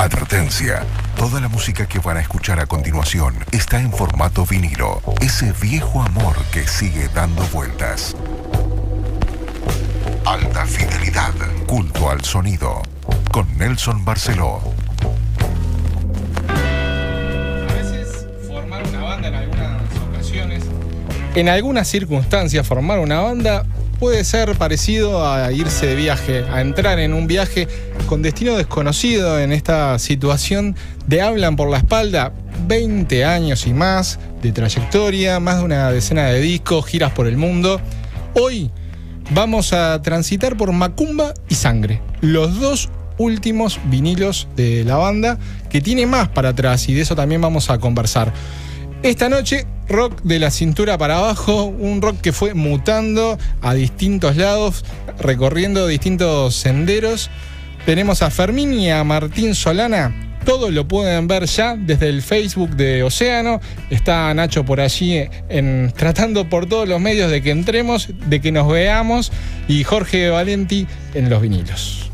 Advertencia. Toda la música que van a escuchar a continuación está en formato vinilo. Ese viejo amor que sigue dando vueltas. Alta fidelidad. Culto al sonido. Con Nelson Barceló. A veces formar una banda en algunas ocasiones, en algunas circunstancias, formar una banda puede ser parecido a irse de viaje, a entrar en un viaje con destino desconocido. En esta situación de Hablan por la Espalda, 20 años y más de trayectoria, más de una decena de discos, giras por el mundo. Hoy vamos a transitar por Macumba y Sangre, los dos últimos vinilos de la banda, que tiene más para atrás, y de eso también vamos a conversar. Esta noche, rock de la cintura para abajo, un rock que fue mutando a distintos lados, recorriendo distintos senderos. Tenemos a Fermín y a Martín Solana. Todo lo pueden ver ya desde el Facebook de Océano. Está Nacho por allí tratando por todos los medios de que entremos, de que nos veamos, y Jorge Valenti en los vinilos.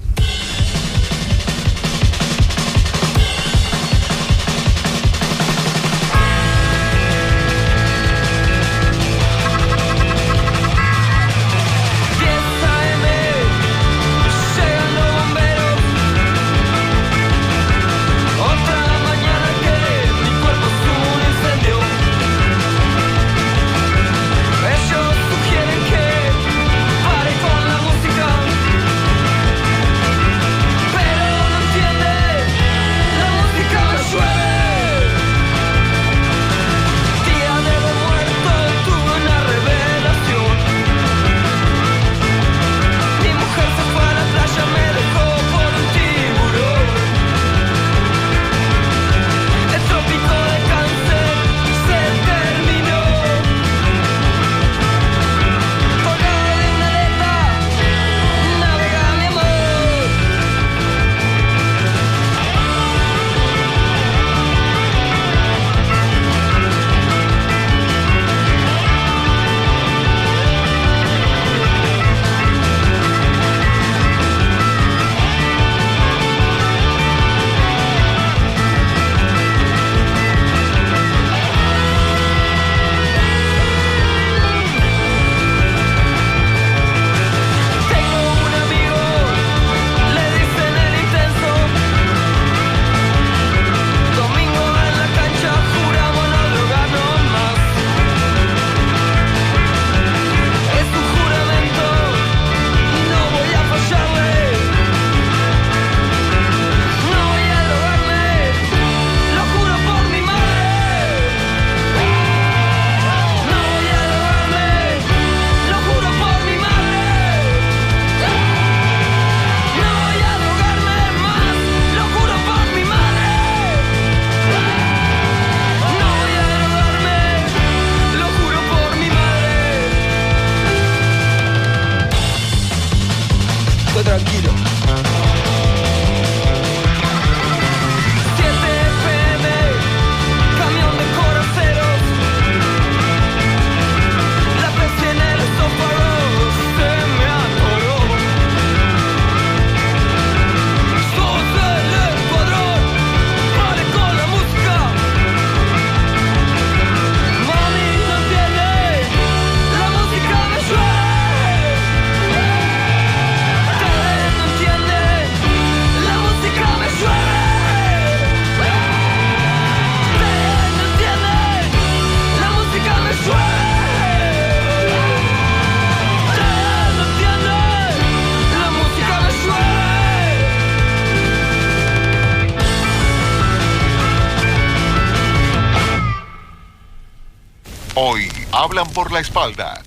Hoy Hablan por la Espalda.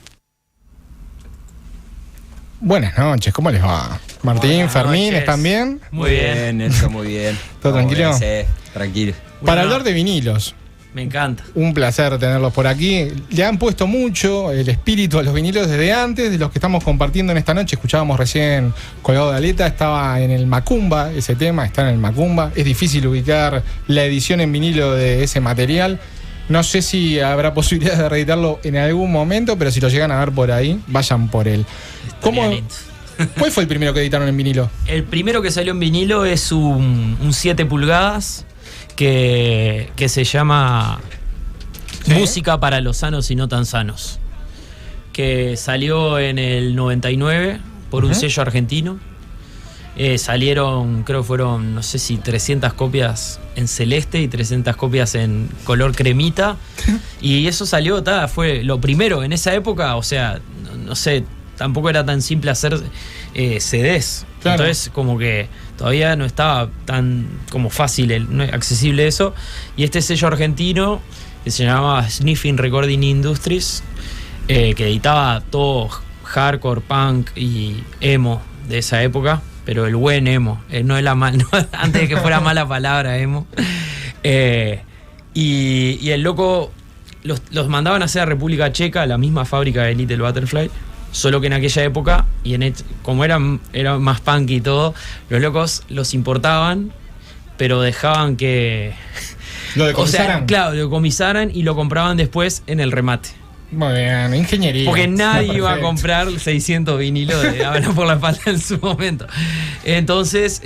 Buenas noches, ¿cómo les va? Martín, Buenas Fermín, noches. ¿están bien? Muy bien. Nelson, muy bien. ¿Todo tranquilo? Sí, tranquilo. Para Bueno, hablar de vinilos, me encanta. un placer tenerlos por aquí. Le han puesto mucho el espíritu a los vinilos desde antes, de los que estamos compartiendo en esta noche. Escuchábamos recién Colgado de Aleta, estaba en el Macumba, ese tema está en el Macumba. Es difícil ubicar la edición en vinilo de ese material. No sé si habrá posibilidad de reeditarlo en algún momento, pero si lo llegan a ver por ahí, vayan por él. Estaría lindo. ¿Cuál fue el primero que editaron en vinilo? El primero que salió en vinilo es un 7 pulgadas que se llama ¿Sí? Música para los sanos y no tan sanos, que salió en el 99 por un sello argentino. Salieron, creo que fueron, no sé si 300 copias en celeste y 300 copias en color cremita. Y eso salió, fue lo primero en esa época. O sea, no sé, tampoco era tan simple hacer CDs. Claro. Entonces, como que todavía no estaba tan como fácil, no accesible eso. Y este sello argentino, que se llamaba Sniffing Recording Industries, que editaba todo hardcore, punk y emo de esa época. Pero el buen emo, no es la mal, antes de que fuera mala palabra emo. Y el loco los mandaban a hacer a República Checa, a la misma fábrica de Little Butterfly, solo que en aquella época, como era más punk y todo, los locos los importaban, pero dejaban que... ¿Lo decomisaran? O sea, claro, lo decomisaran y lo compraban después en el remate. Muy bien, ingeniería. Porque nadie iba a comprar 600 vinilos de Hablan por la Espalda en su momento. Entonces,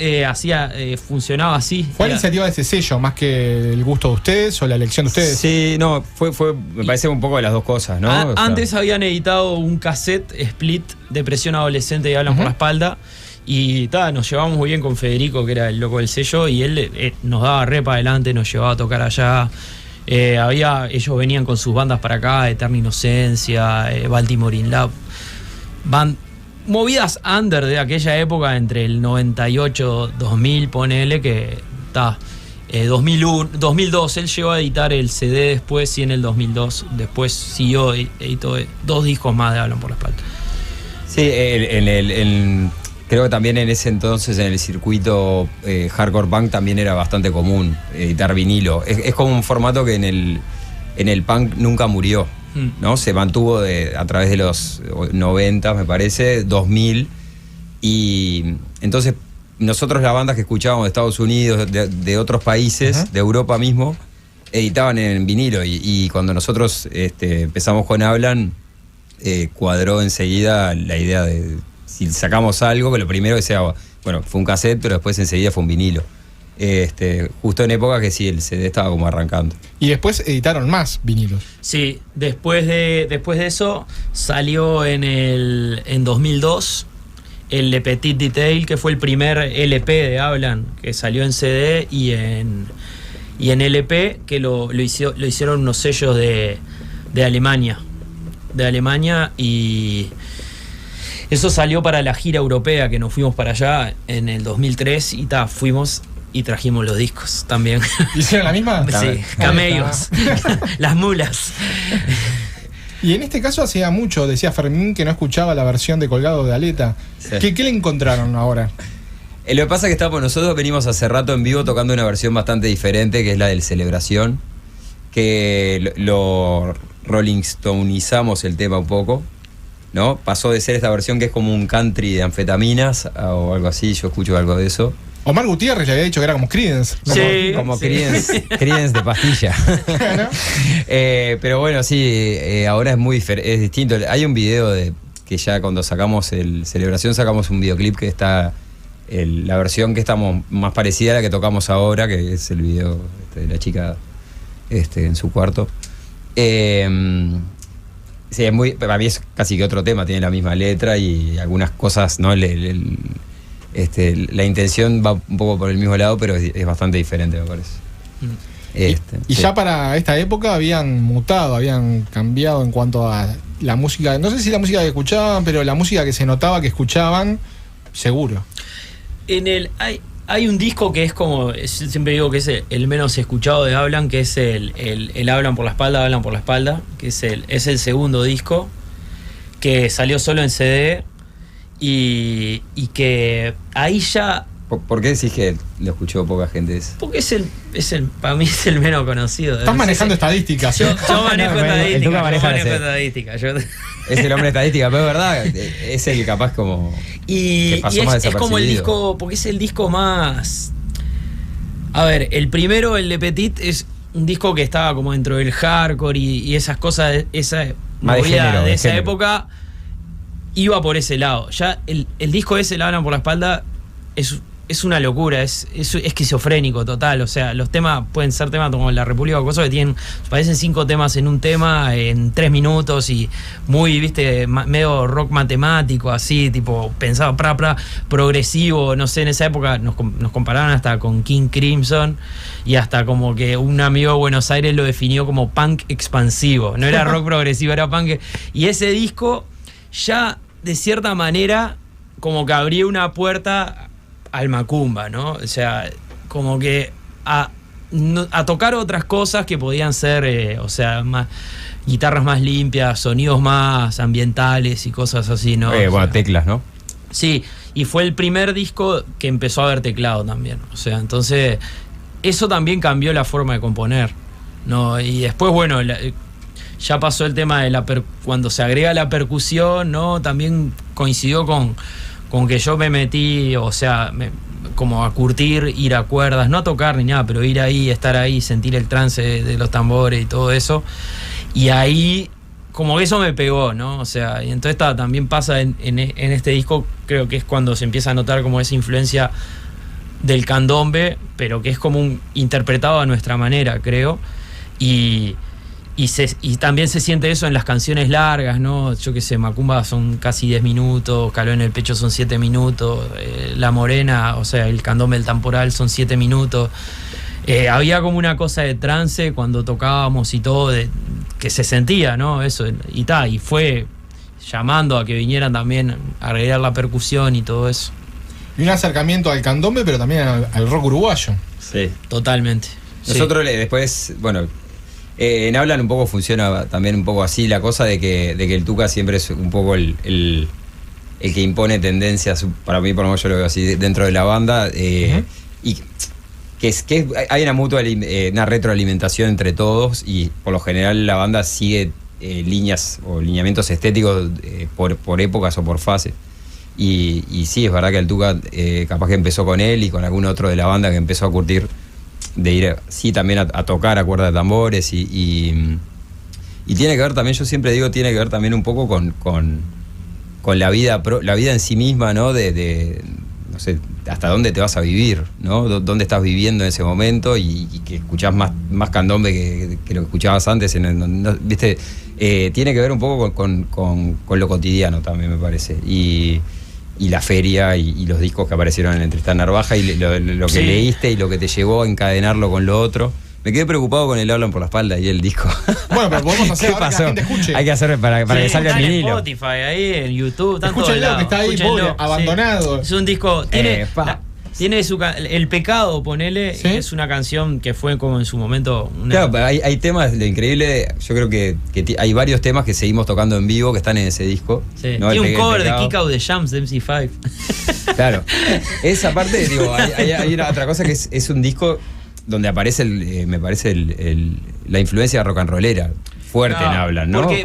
funcionaba así. ¿Fue la iniciativa de ese sello, más que el gusto de ustedes o la elección de ustedes? Sí, no, me parece un poco de las dos cosas, ¿no? Antes habían editado un cassette split de Presión Adolescente y Hablan por la Espalda. Y nos llevamos muy bien con Federico, que era el loco del sello, y él nos daba re para adelante, nos llevaba a tocar allá. Ellos venían con sus bandas para acá, Eterna Inocencia, Baltimore in Love, movidas under de aquella época, entre el 98-2000, ponele que 2002 él llegó a editar el CD después, y en el 2002 después siguió, editó 2 discos más de Hablan por la Espalda. Sí, creo que también en ese entonces en el circuito hardcore punk también era bastante común editar vinilo. Es como un formato que en el punk nunca murió, ¿no? Se mantuvo a través de los 90, me parece, 2000. Y entonces nosotros, las bandas que escuchábamos de Estados Unidos, de otros países, de Europa mismo, editaban en vinilo. Y cuando nosotros empezamos con Hablan, cuadró enseguida la idea de... Si sacamos algo, que lo primero que sea, bueno, fue un cassette, pero después enseguida fue un vinilo. Justo en época que sí, el CD estaba como arrancando. Y después editaron más vinilos. Sí, después de eso salió en 2002 el Le Petit Detail, que fue el primer LP de Hablan, que salió en CD y en LP, que lo hicieron unos sellos de Alemania. Y eso salió para la gira europea, que nos fuimos para allá en el 2003 y fuimos y trajimos los discos también. ¿Hicieron la misma? Sí, camellos, las mulas. Y en este caso hacía mucho, decía Fermín, que no escuchaba la versión de Colgado de Aleta. Sí. ¿Qué le encontraron ahora? Lo que pasa es que nosotros venimos hace rato en vivo tocando una versión bastante diferente, que es la del Celebración, que lo Rolling Stoneizamos el tema un poco, ¿no? Pasó de ser esta versión que es como un country de anfetaminas o algo así, yo escucho algo de eso. Omar Gutiérrez le había dicho que era como Creedence. Como Creedence de pastilla. ¿No? Pero bueno, sí, ahora es muy es distinto. Hay un video que ya cuando sacamos el Celebración, sacamos un videoclip que está la versión que estamos más parecida a la que tocamos ahora, que es el video de la chica en su cuarto. Sí, para mí es casi que otro tema, tiene la misma letra y algunas cosas, ¿no? La intención va un poco por el mismo lado, pero es bastante diferente, me parece. Y ya para esta época habían mutado, habían cambiado en cuanto a la música, no sé si la música que escuchaban, pero la música que se notaba que escuchaban, seguro. Hay un disco que es como, siempre digo que es el menos escuchado de Hablan, que es el Hablan por la Espalda, que es el segundo disco, que salió solo en CD y que ahí ya... ¿Por qué decís que lo escuchó poca gente? Porque para mí es el menos conocido. Estás manejando estadísticas. Yo manejo estadísticas. Es el hombre estadística, pero es verdad, es el capaz como... Y es como el disco, porque es el disco más... A ver, el primero, el de Petit, es un disco que estaba como dentro del hardcore y esas cosas, esa movida de esa época. iba por ese lado. Ya el disco ese, La Hablan por la Espalda, es una locura, es esquizofrénico total. O sea, los temas pueden ser temas como La República o cosas que parecen 5 temas en un tema en 3 minutos y muy, viste, medio rock matemático, así, tipo, pensado, progresivo. No sé, en esa época nos comparaban hasta con King Crimson y hasta como que un amigo de Buenos Aires lo definió como punk expansivo. No era rock progresivo, era punk. Y ese disco ya, de cierta manera, como que abría una puerta al macumba, ¿no? O sea, como que a tocar otras cosas que podían ser, o sea, más guitarras más limpias, sonidos más ambientales y cosas así, ¿no? Bueno, teclas, ¿no? Sí, y fue el primer disco que empezó a haber teclado también. O sea, entonces eso también cambió la forma de componer, ¿no? Y después, bueno, ya pasó el tema de cuando se agrega la percusión, ¿no? También coincidió con que yo me metí, o sea, como a curtir, ir a cuerdas, no a tocar ni nada, pero ir ahí, estar ahí, sentir el trance de los tambores y todo eso. Y ahí, como que eso me pegó, ¿no? O sea, y entonces también pasa en este disco, creo que es cuando se empieza a notar como esa influencia del candombe, pero que es como interpretado a nuestra manera, creo. Y también se siente eso en las canciones largas, ¿no? Yo qué sé, Macumba son casi 10 minutos, Calor en el Pecho son 7 minutos, La Morena, o sea, el candombe del temporal son 7 minutos. Había como una cosa de trance cuando tocábamos y todo, que se sentía, ¿no? Eso, y fue llamando a que vinieran también a agregar la percusión y todo eso. Y un acercamiento al candombe, pero también al rock uruguayo. Sí. Totalmente. Nosotros después, bueno, en Hablan un poco funciona también un poco así la cosa de que el Tuca siempre es un poco el que impone tendencias, para mí por lo menos yo lo veo así, dentro de la banda, y que hay una mutua, una retroalimentación entre todos, y por lo general la banda sigue líneas o lineamientos estéticos por épocas o por fases. Y sí, es verdad que el Tuca capaz que empezó con él y con algún otro de la banda que empezó a curtir de ir sí también a tocar a cuerda de tambores y tiene que ver también, yo siempre digo, tiene que ver también un poco con la vida en sí misma, ¿no? De no sé, hasta dónde te vas a vivir, ¿no? Dónde estás viviendo en ese momento y que escuchás más candombe que lo que escuchabas antes, ¿viste? Tiene que ver un poco con lo cotidiano también, me parece. Y la feria y los discos que aparecieron en Tristán Narvaja y lo que leíste y lo que te llevó a encadenarlo con lo otro. Me quedé preocupado con el Hablan por la Espalda y el disco. Bueno, pero podemos hacer ¿Qué ahora pasó? que la gente escuche. Hay que hacer para que salga el vinilo. En Spotify, ahí en YouTube, Escúchenlo, que está ahí, pobre, abandonado. Es un disco, tiene El Pecado, ponele, ¿sí? Es una canción que fue como en su momento Claro, pero hay temas, lo increíble, yo creo que hay varios temas que seguimos tocando en vivo que están en ese disco, sí. ¿no? Tiene un cover de Kick Out the Jams de MC5. Claro, esa parte, digo, hay una otra cosa que es un disco donde aparece me parece la influencia rock and rollera fuerte en Hablan, ¿no? Porque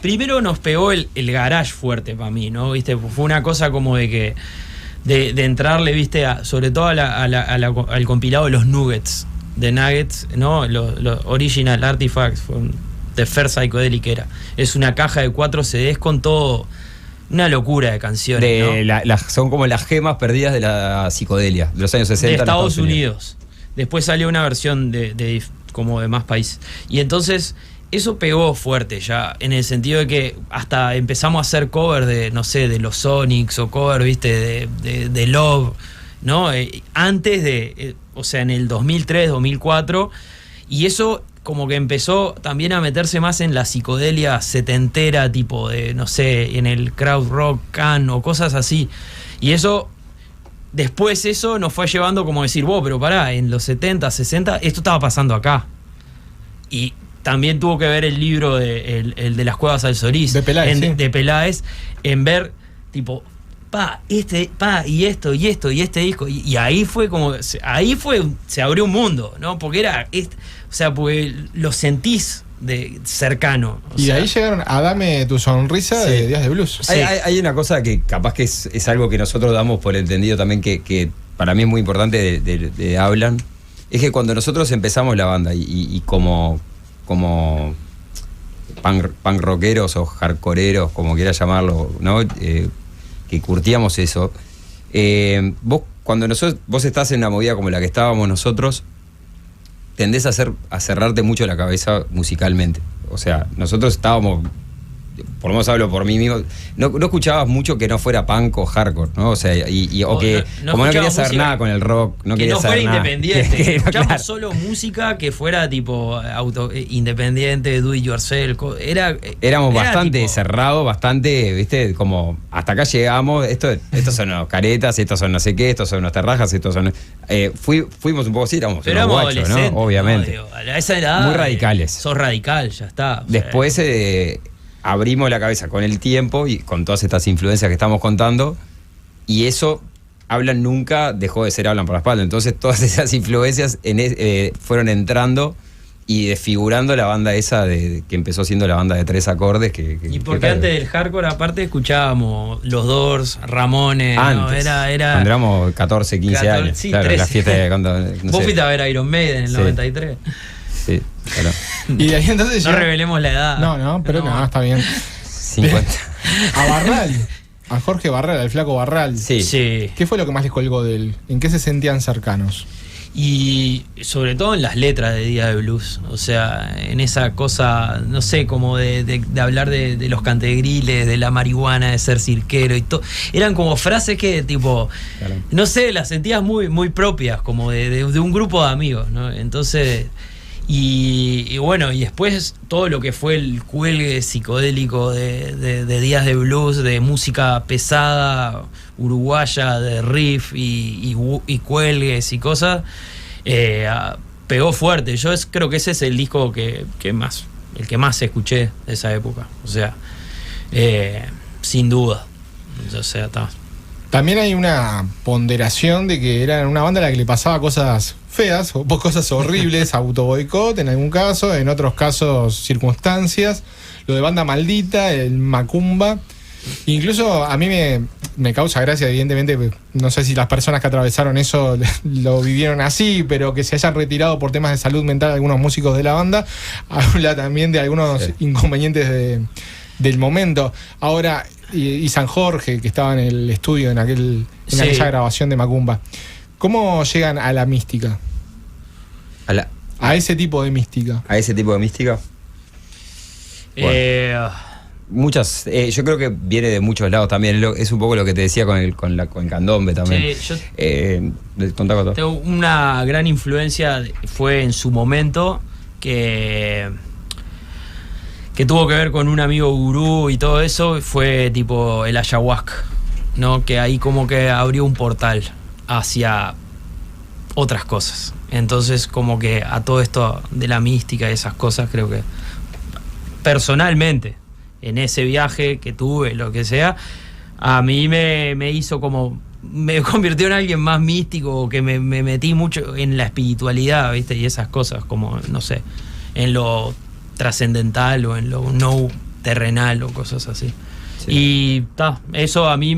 primero nos pegó el garage fuerte para mí, ¿no? ¿Viste? Fue una cosa como de que de entrarle, ¿viste? Sobre todo al compilado de los Nuggets, ¿no? Los Original Artifacts, The First Psychedelic era. Es una caja de 4 CDs con todo, una locura de canciones, ¿no? Son como las gemas perdidas de la psicodelia, de los años 60. De Estados Unidos. Después salió una versión como de más países. Y entonces eso pegó fuerte ya, en el sentido de que hasta empezamos a hacer cover de, no sé, de los Sonics o cover, ¿viste? De Love, ¿no? Antes o sea, en el 2003, 2004, y eso como que empezó también a meterse más en la psicodelia setentera, tipo de, no sé, en el crowd rock can o cosas así. Y eso, después eso nos fue llevando como decir, pero pará, en los 70, 60, esto estaba pasando acá. Y también tuvo que ver el libro el de las Cuevas al Solís de Peláez, de Peláez, en ver tipo y esto y este disco, y ahí fue como se abrió un mundo, ¿no? Porque o sea, porque lo sentís de cercano. Y de ahí llegaron a Dame tu sonrisa, sí, de Días de Blues. Sí. Hay una cosa que capaz que es algo que nosotros damos por entendido también, que para mí es muy importante de Hablan, es que cuando nosotros empezamos la banda y como punk rockeros o hardcoreeros, como quieras llamarlo, ¿no? Que curtíamos eso. Cuando vos estás en una movida como la que estábamos nosotros, tendés a cerrarte mucho la cabeza musicalmente. O sea, nosotros estábamos, por lo menos hablo por mí mismo, no escuchabas mucho que no fuera punk o hardcore, ¿no? O sea, o que como no querías saber nada con el rock, no querías saber nada. Que no fuera independiente. Escuchábamos claro. solo música que fuera tipo independiente, do it yourself. Éramos bastante tipo, cerrados, bastante, viste, como hasta acá llegamos, estos son unos caretas, estos son no sé qué, estos son unas terrajas, estos son... fuimos un poco así, éramos unos guachos, ¿no? Obviamente. ¿No? Digo, a esa edad, muy radicales. Sos radical, ya está. Después abrimos la cabeza con el tiempo y con todas estas influencias que estamos contando, y eso, Hablan Nunca dejó de ser Hablan por la espalda. Entonces todas esas influencias fueron entrando y desfigurando la banda esa que empezó siendo la banda de 3 acordes. Y porque antes del hardcore, aparte, escuchábamos Los Doors, Ramones. Antes, ¿no? Era cuando éramos 14, 15 años. Sí, claro, 13. la fiesta de cuando, no Vos sé. fuiste a ver Iron Maiden en el 93. Sí, claro. Y de ahí entonces No revelemos la edad. No, pero no, está bien. 50. A Barral, a Jorge Barral, al flaco Barral. Sí. ¿Qué fue lo que más les colgó de él? ¿En qué se sentían cercanos? Y sobre todo en las letras de Día de Blues, o sea, en esa cosa, no sé, como de hablar de los cantegriles, de la marihuana, de ser cirquero y todo. Eran como frases que, tipo, Claro. no sé, las sentías muy, muy propias, como de un grupo de amigos, ¿no? Entonces, y bueno, y después todo lo que fue el cuelgue psicodélico de Días de Blues, de música pesada, uruguaya, de riff y cuelgues y cosas, pegó fuerte. Yo creo que ese es el disco el que más escuché de esa época. O sea, sin duda. O sea, está. También hay una ponderación de que era una banda a la que le pasaba cosas feas, o cosas horribles, autoboicot en algún caso, en otros casos circunstancias, lo de Banda Maldita, el Macumba. Incluso a mí me causa gracia, evidentemente, no sé si las personas que atravesaron eso lo vivieron así, pero que se hayan retirado por temas de salud mental algunos músicos de la banda, habla también de algunos inconvenientes del momento. Ahora, y San Jorge, que estaba en el estudio en aquella grabación de Macumba, ¿cómo llegan a la mística? A ese tipo de mística. A ese tipo de mística. Muchas, yo creo que viene de muchos lados también. Es un poco lo que te decía con el candombe también. Sí, tengo una gran influencia, fue en su momento que tuvo que ver con un amigo gurú y todo eso, fue tipo el ayahuasca, ¿no? Que ahí como que abrió un portal hacia otras cosas. Entonces, como que a todo esto de la mística y esas cosas, creo que personalmente, en ese viaje que tuve, lo que sea, a mí me hizo como... me convirtió en alguien más místico, que me metí mucho en la espiritualidad, ¿viste? Y esas cosas, como, no sé, en lo trascendental o en lo no terrenal o cosas así. Sí. Y eso a mí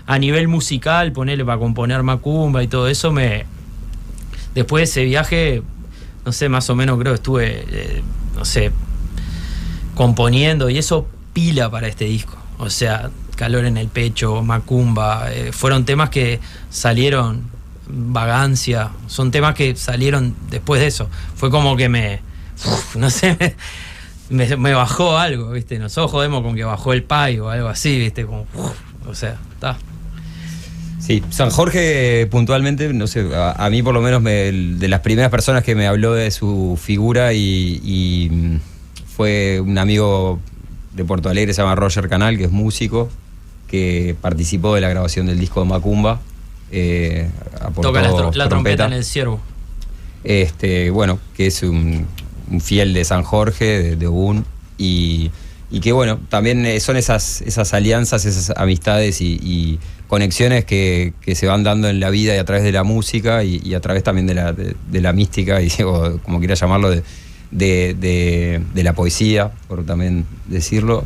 a nivel musical, ponerle para componer Macumba y todo eso, después de ese viaje, no sé, más o menos creo que estuve, no sé, componiendo y eso pila para este disco. O sea, Calor en el Pecho, Macumba, fueron temas que salieron, Vagancia, son temas que salieron después de eso. Fue como que no sé, me bajó algo, ¿viste? Nosotros jodemos con que bajó el pay o algo así, ¿viste? Como, o sea, está. Sí, San Jorge puntualmente, no sé, a mí por lo menos de las primeras personas que me habló de su figura y fue un amigo de Porto Alegre, se llama Roger Canal, que es músico, que participó de la grabación del disco de Macumba. Toca la trompeta en el Ciervo. Bueno, que es un fiel de San Jorge, de Ubún, y que bueno, también son esas alianzas, esas amistades y conexiones que se van dando en la vida y a través de la música y a través también de la mística, o como quiera llamarlo, de la poesía, por también decirlo,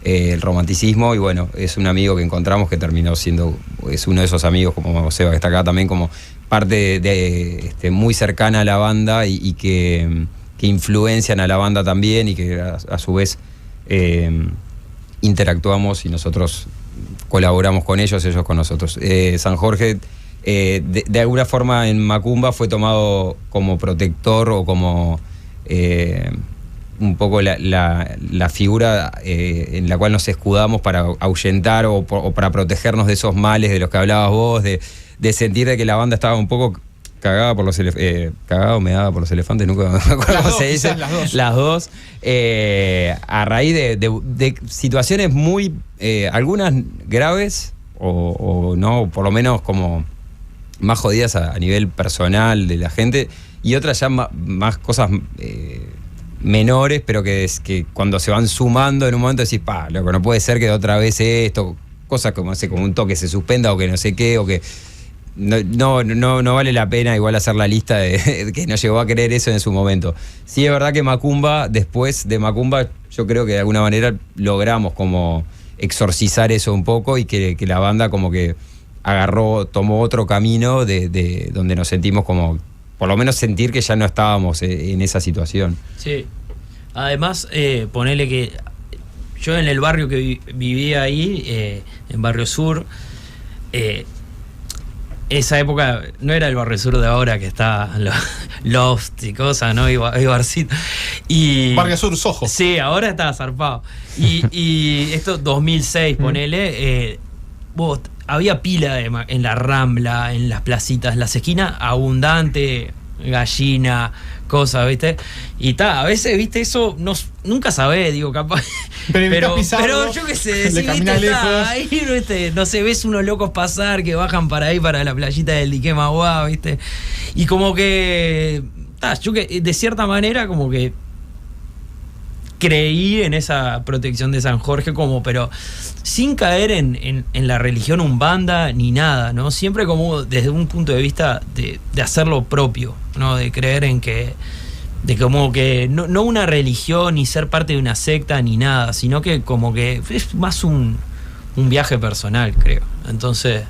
el romanticismo. Y bueno, es un amigo que encontramos que terminó siendo, es uno de esos amigos como Seba, que está acá también como parte muy cercana a la banda y que influencian a la banda también y que a su vez interactuamos y nosotros colaboramos con ellos con nosotros. San Jorge, de alguna forma en Macumba fue tomado como protector o como un poco la figura en la cual nos escudamos para ahuyentar o para protegernos de esos males de los que hablabas vos, de sentir de que la banda estaba un poco cagada por los cagada o meada por los elefantes, nunca me acuerdo cómo se dice. Las dos. A raíz de situaciones muy, algunas graves o no, por lo menos como más jodidas a nivel personal de la gente, y otras ya más cosas menores, pero que cuando se van sumando en un momento decís, loco, no puede ser que otra vez esto, cosas como un toque se suspenda o que no sé qué, o que no vale la pena igual hacer la lista de que nos llegó a querer eso en su momento. Sí, es verdad que Macumba, después de Macumba, yo creo que de alguna manera logramos como exorcizar eso un poco y que la banda como que tomó otro camino de donde nos sentimos como, por lo menos sentir que ya no estábamos en esa situación. Sí. Además, ponele que yo en el barrio que vivía ahí, en Barrio Sur, esa época no era el Barrio Sur de ahora, que está Loft y cosas, ¿no? Y barcito. Barrio Sur, Soho. Sí, ahora está zarpado. Y esto, 2006, ponele, había pila en la Rambla, en las placitas, las esquinas, abundante, gallina, cosas, ¿viste? Y a veces, ¿viste? Eso nunca sabés, digo, capaz. Pero yo qué sé, si viste, ahí, ¿viste? No sé, ves unos locos pasar que bajan para ahí, para la playita del Dique Maguá, ¿viste? Y como que, yo que de cierta manera como que creí en esa protección de San Jorge, pero sin caer en la religión umbanda ni nada, ¿no? Siempre como desde un punto de vista de hacerlo propio, ¿no? De creer en que, de como que no una religión ni ser parte de una secta ni nada, sino que como que es más un viaje personal, creo. Entonces,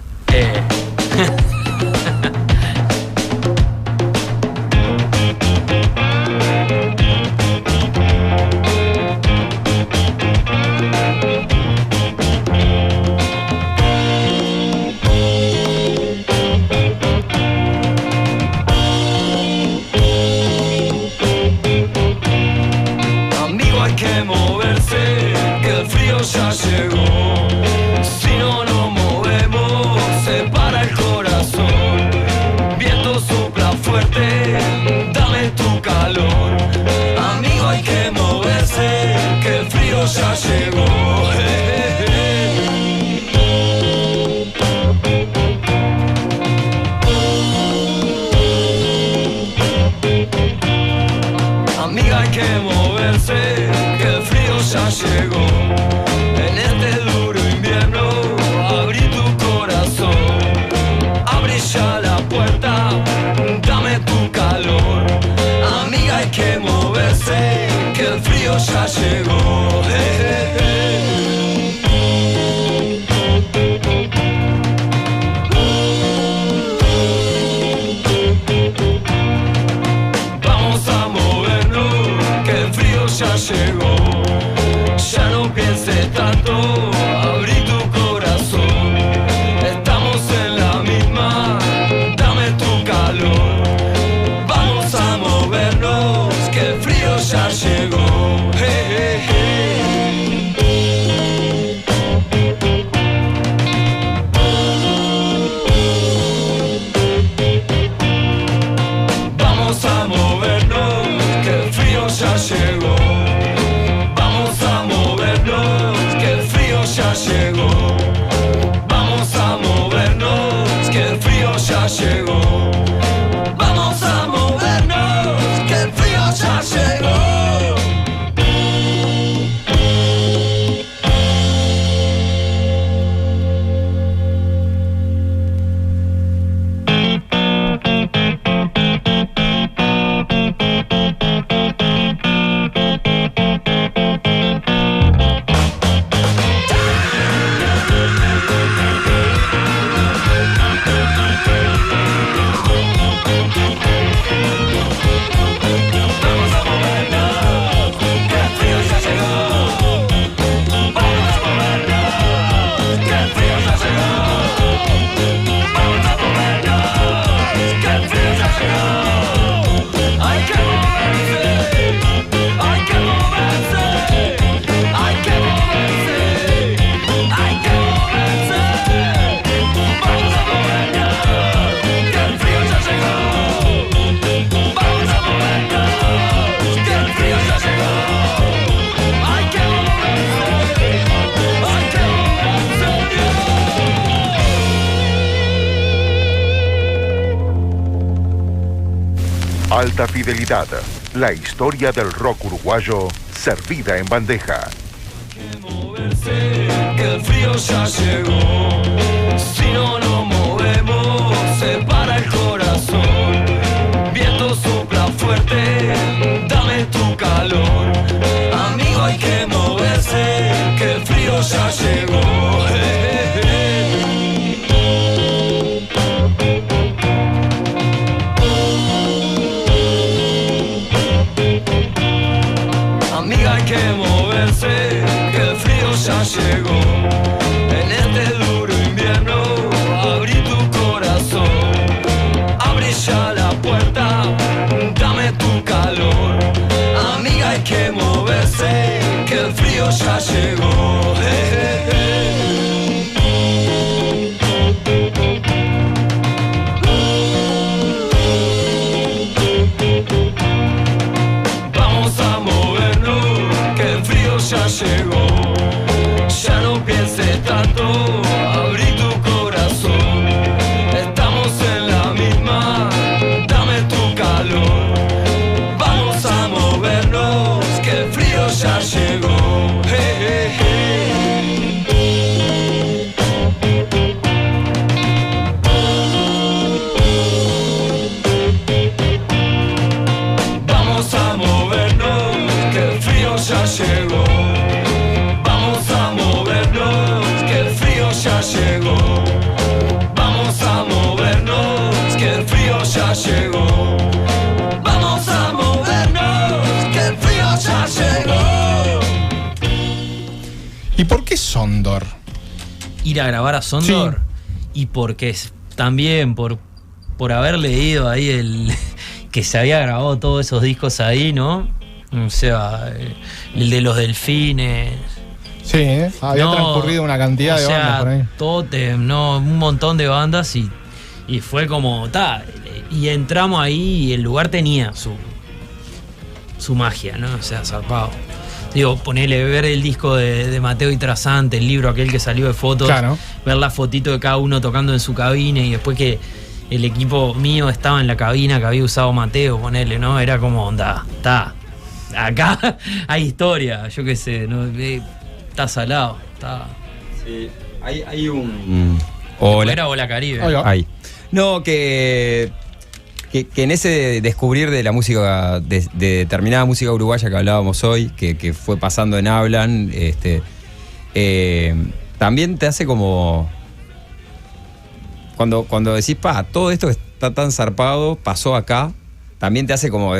ya llegó. Amiga, hay que moverse, que el frío ya llegó. En este duro invierno, abrí tu corazón. Abre ya la puerta, dame tu calor. Amiga, hay que moverse, que el frío ya llegó. Vamos a movernos, que el frío ya llegó. Ya no pienses tanto, abrí tu corazón. Estamos en la misma, dame tu Alta Fidelidad, la historia del rock uruguayo servida en bandeja. Que el frío ya llegó. Si no nos movemos, se para el corazón. Viento sopla fuerte, dame tu calor. Amigo, hay que moverse, que el frío ya llegó. Amiga, hay que moverse, que el frío ya llegó. En este duro invierno, abrí tu corazón. Abrí ya la puerta, dame tu calor. Amiga, hay que moverse, que el frío ya llegó. Vamos a movernos, que el frío ya llegó. Ya no pienses tanto, abrí tu corazón. Estamos en la misma, dame tu calor. Vamos a movernos, que el frío ya llegó. Vamos a movernos, que el frío ya llegó. Vamos a movernos, que el frío ya llegó. Vamos a movernos, que el frío ya llegó. Vamos a movernos, que el frío ya llegó. ¿Y por qué Sondor? Ir a grabar a Sondor. Y porque también por haber leído ahí que se había grabado todos esos discos ahí, ¿no? O sea, el de los delfines. Sí, había transcurrido una cantidad de bandas por ahí. Totem, ¿no? Un montón de bandas y fue como, y entramos ahí y el lugar tenía su magia, ¿no? O sea, zarpado. Digo, ponele, ver el disco de Mateo y Trasante, el libro aquel que salió de fotos, claro. Ver la fotito de cada uno tocando en su cabina y después que el equipo mío estaba en la cabina que había usado Mateo, ponele, ¿no? Era como, onda, acá hay historia, yo qué sé, ¿no? Está salado, está... Sí, hay un... Hola. Era Hola Caribe. Ahí. No, que en ese descubrir de la música, de determinada música uruguaya que hablábamos hoy, que fue pasando en Hablan, también te hace como... Cuando decís, todo esto que está tan zarpado pasó acá, también te hace como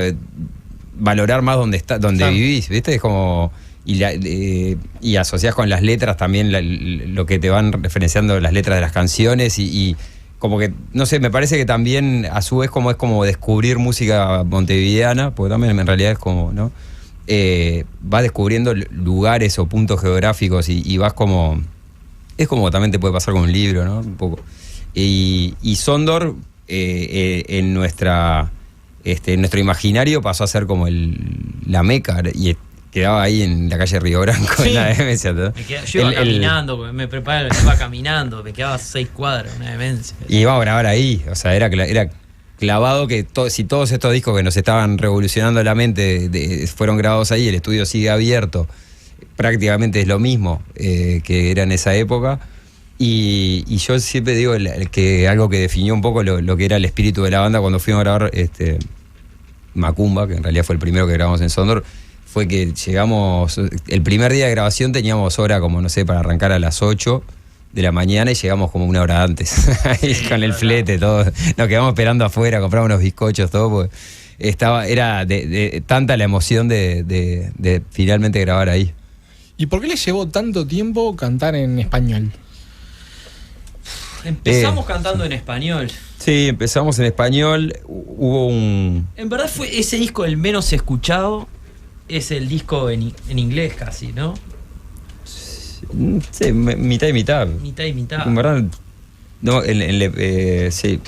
valorar más donde claro. Vivís, ¿viste? Es como... Y asociás con las letras también lo que te van referenciando las letras de las canciones y como que, no sé, me parece que también a su vez es como descubrir música montevideana, porque también en realidad es como, ¿no? Vas descubriendo lugares o puntos geográficos y vas como... Es como también te puede pasar con un libro, ¿no? Un poco. Y Sondor en nuestro imaginario pasó a ser como la meca y quedaba ahí en la calle Río Branco, sí. En la demencia. Yo iba caminando, porque me preparaba, iba caminando, me quedaba 6 cuadras, una demencia. Y iba a grabar ahí, o sea, era clavado que si todos estos discos que nos estaban revolucionando la mente fueron grabados ahí, el estudio sigue abierto, prácticamente es lo mismo que era en esa época. Y yo siempre digo que algo que definió un poco lo que era el espíritu de la banda cuando fuimos a grabar Macumba, que en realidad fue el primero que grabamos en Sondor, fue que llegamos, el primer día de grabación teníamos hora como, no sé, para arrancar a las 8 de la mañana y llegamos como una hora antes, ahí con el flete, todo. Nos quedamos esperando afuera, compramos unos bizcochos, todo, porque era de tanta la emoción de finalmente grabar ahí. ¿Y por qué les llevó tanto tiempo cantar en español? Empezamos cantando en español. Sí, empezamos en español. Hubo un... En verdad fue ese disco el menos escuchado. Es el disco en inglés casi, ¿no? Sí, mitad y mitad. Mitad y mitad. En verdad, no, sí.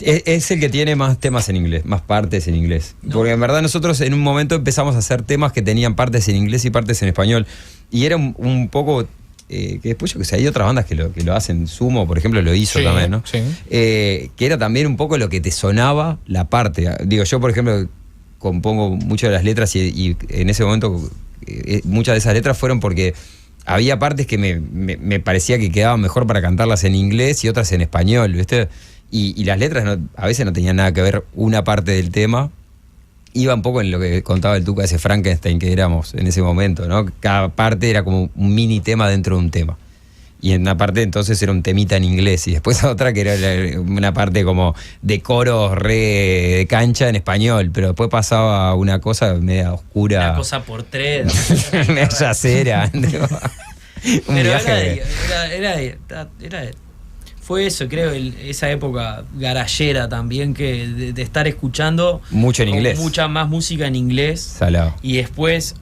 Es el que tiene más temas en inglés, más partes en inglés. No. Porque en verdad nosotros en un momento empezamos a hacer temas que tenían partes en inglés y partes en español. Y era un poco que después yo que sé, hay otras bandas que lo hacen. Sumo, por ejemplo, lo hizo Sí, también, ¿no? sí. Que era también un poco lo que te sonaba la parte. Digo, yo, por ejemplo, compongo muchas de las letras y en ese momento muchas de esas letras fueron porque había partes que me parecía que quedaban mejor para cantarlas en inglés y otras en español, ¿viste? Y las letras a veces no tenían nada que ver una parte del tema. Iba un poco en lo que contaba el Tuca, ese Frankenstein que éramos en ese momento, ¿no? Cada parte era como un mini tema dentro de un tema. Y en una parte entonces era un temita en inglés y después otra que era una parte como de coros re de cancha en español, pero después pasaba una cosa media oscura. Una cosa por tres. Media yacera. Un Pero viaje. fue eso, creo, esa época garallera también, que de estar escuchando Mucho en inglés. mucha más música en inglés. Salado. Y después,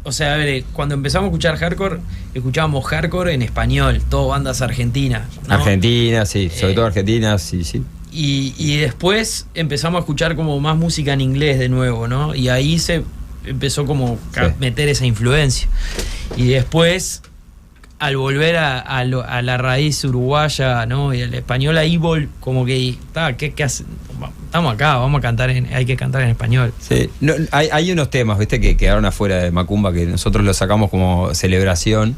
o sea, a ver, cuando empezamos a escuchar hardcore, escuchábamos hardcore en español, todo bandas argentinas, ¿no? Argentina, sí, sobre todo Argentina, sí. Y después empezamos a escuchar como más música en inglés de nuevo, ¿no? Y ahí se empezó como a meter esa influencia. Y después, al volver a la raíz uruguaya, ¿no? Y el español, ahí como que, ¿qué hace? Estamos acá, vamos a cantar, hay que cantar en español. Sí. No, hay unos temas, ¿viste? Que quedaron afuera de Macumba, que nosotros los sacamos como celebración,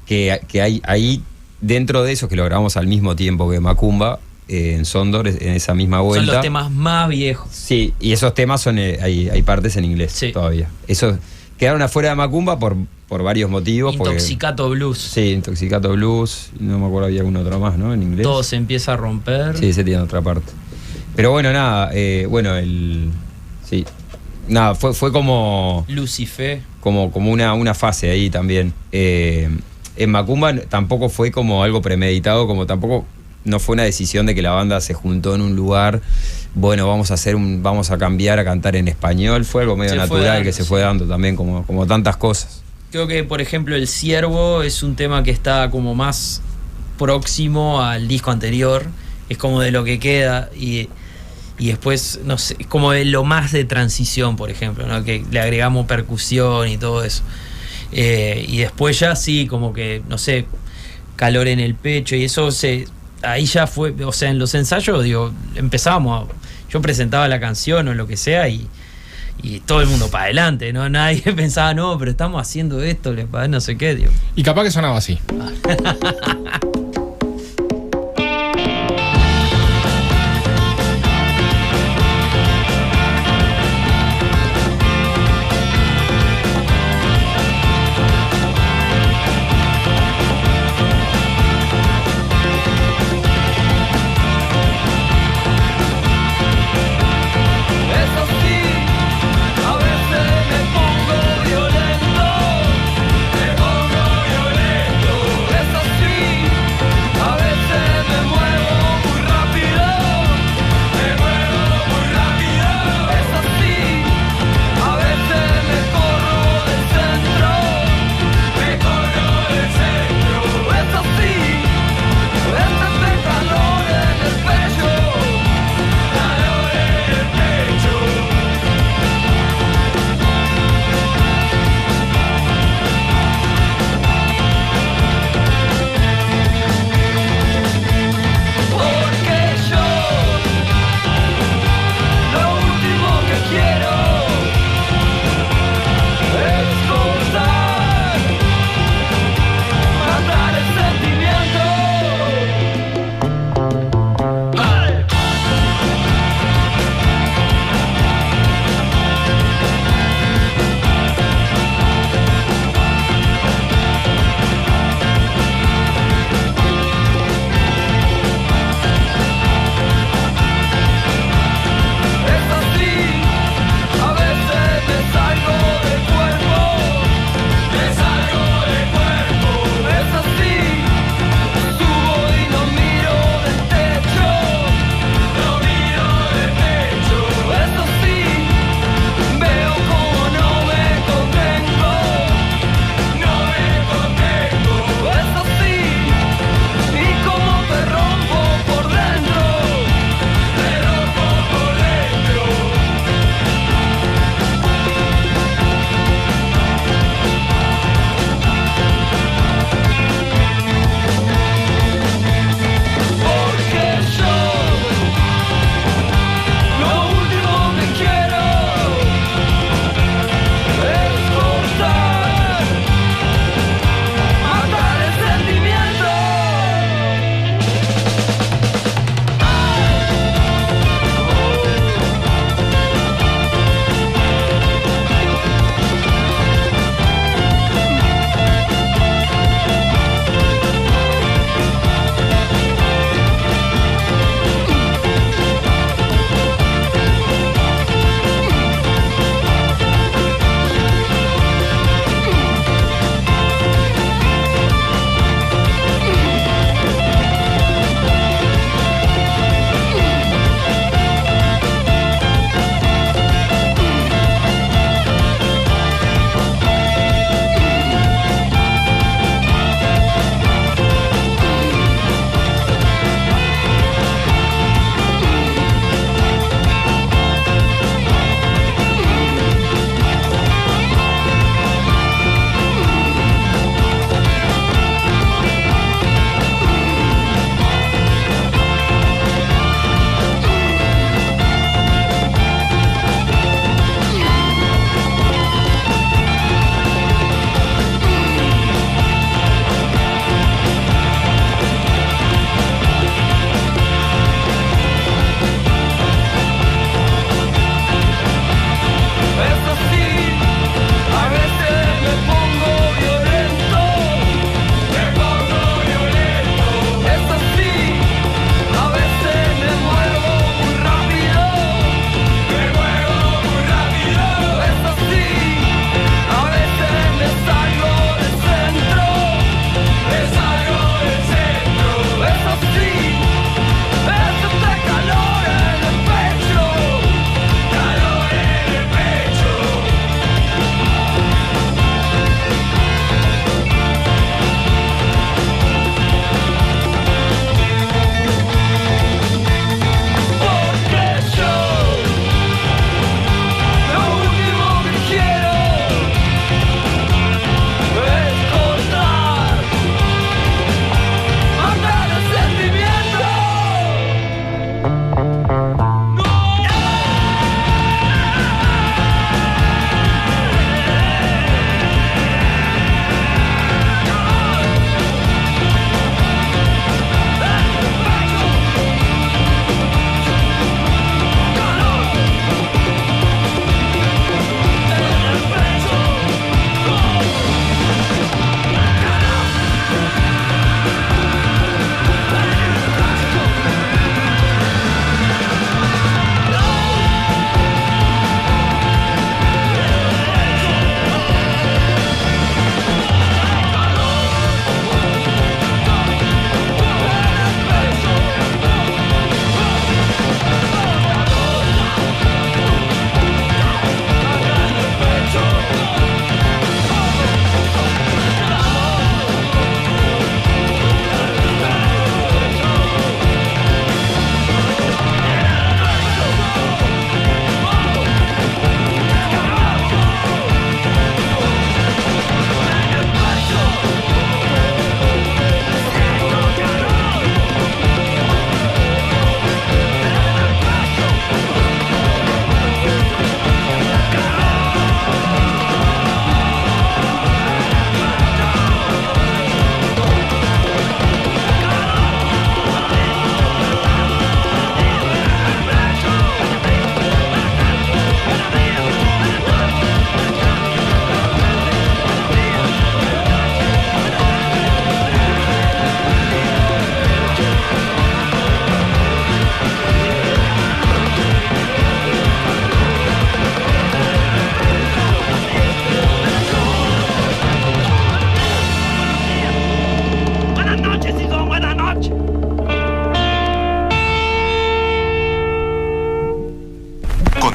que hay ahí, dentro de esos que lo grabamos al mismo tiempo que Macumba, en Sondor, en esa misma vuelta. Son los temas más viejos. Sí, y esos temas son hay partes en inglés todavía. Esos quedaron afuera de Macumba por varios motivos. Intoxicato Blues. Sí, Intoxicato Blues. No me acuerdo, había algún otro más, ¿no? En inglés. Todo se empieza a romper. Sí, ese tiene otra parte. Pero bueno, nada, sí. Nada, fue como. Lucifer. Como una fase ahí también. En Macumba tampoco fue como algo premeditado, como tampoco no fue una decisión de que la banda se juntó en un lugar. Bueno, vamos a cambiar a cantar en español. Fue algo medio natural que se fue dando también, como tantas cosas. Creo que, por ejemplo, El Ciervo es un tema que está como más próximo al disco anterior. Es como de lo que queda y después, no sé, es como de lo más de transición, por ejemplo, ¿no? Que le agregamos percusión y todo eso. Y después ya sí, como que, no sé, calor en el pecho y eso ahí ya fue, o sea, en los ensayos, digo, yo presentaba la canción o lo que sea y todo el mundo para adelante, ¿no? Nadie pensaba, no, pero estamos haciendo esto, no sé qué, digo. Y capaz que sonaba así. Es así,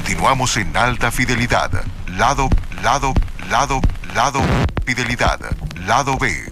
Continuamos en alta fidelidad. Lado, fidelidad. Lado B.